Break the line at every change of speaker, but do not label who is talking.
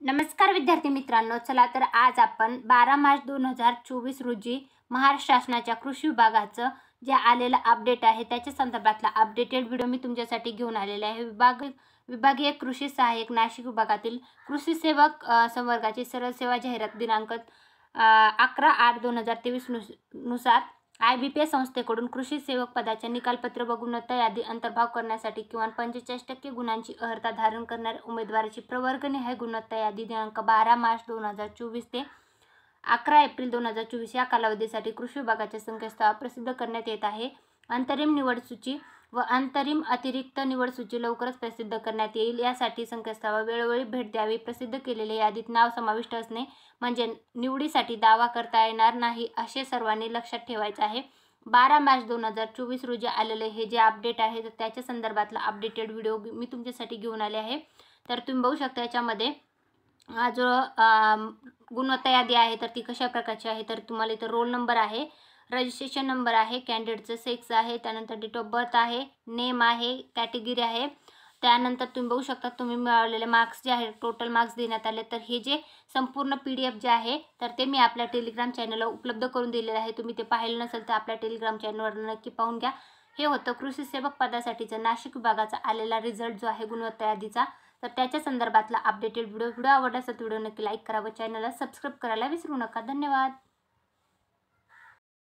नमस्कार विद्यार्थी मित्रांनो, चला तर आज आपण 12 मार्च 2024 रोजी महाराष्ट्र शासनाच्या कृषी विभागाचं जे आलेलं अपडेट आहे त्याच्या संदर्भातला अपडेटेड व्हिडिओ मी तुमच्यासाठी घेऊन आलेला आहे। विभागीय कृषी सहाय्यक नाशिक विभागातील कृषी सेवक संवर्गाची सरळ सेवा जाहिरात दिनांक 11/8/2023 नुसार IBPS संस्थेकडून कृषी सेवक पदाच्या निकालपत्र व गुणवत्ता यादी अंतर्भाव करण्यासाठी किमान 45% गुणांची अर्हता धारण करणाऱ्या उमेदवाराची प्रवर्गनिहाय गुणवत्ता यादी दिनांक 12 मार्च 2024 ते 11 एप्रिल 2024 या कालावधीसाठी कृषी विभागाच्या संकेतस्थळावर प्रसिद्ध करण्यात येत आहे। अंतरिम निवड सूची व अंतरिम अतिरिक्त निवड सूची लवकरच प्रसिद्ध करण्यात येईल। यासाठी संकेतस्थळावर वेळोवेळी भेट द्यावी। प्रसिद्ध केलेल्या यादीत नाव समाविष्ट असणे म्हणजे निवडीसाठी दावा करता येणार नाही असे सर्वांनी लक्षात ठेवायचे आहे। 12 मार्च 2024 रोजी आलेले हे जे अपडेट आहे तर त्याच्या संदर्भातला अपडेटेड व्हिडिओ मी तुमच्यासाठी घेऊन आले आहे। तर तुम्ही बघू शकता याच्यामध्ये जो गुणवत्ता यादी आहे तर ती कशा प्रकारची आहे तर तुम्हाला इथं रोल नंबर आहे, रजिस्ट्रेशन नंबर आहे, कॅन्डिडेटचं सेक्स आहे, त्यानंतर डेट ऑफ बर्थ आहे, नेम आहे, कॅटेगरी आहे, त्यानंतर तुम्ही बघू शकता तुम्ही मिळवलेले मार्क्स जे आहे टोटल मार्क्स देण्यात आले। तर हे जे संपूर्ण PDF जे आहे तर ते मी आपल्या टेलिग्राम चॅनलला उपलब्ध करून दिलेलं आहे। तुम्ही ते पाहिलं नसेल तर आपल्या टेलिग्राम चॅनलवर नक्की पाहून घ्या। हे होतं कृषी सेवक पदासाठीचा नाशिक विभागाचा आलेला रिझल्ट जो आहे गुणवत्ता यादीचा, तर त्याच्या संदर्भातला अपडेटेड व्हिडिओ आवडला असेल तर व्हिडिओ नक्की लाईक करा व चॅनलला सबस्क्राईब करायला विसरू नका। धन्यवाद।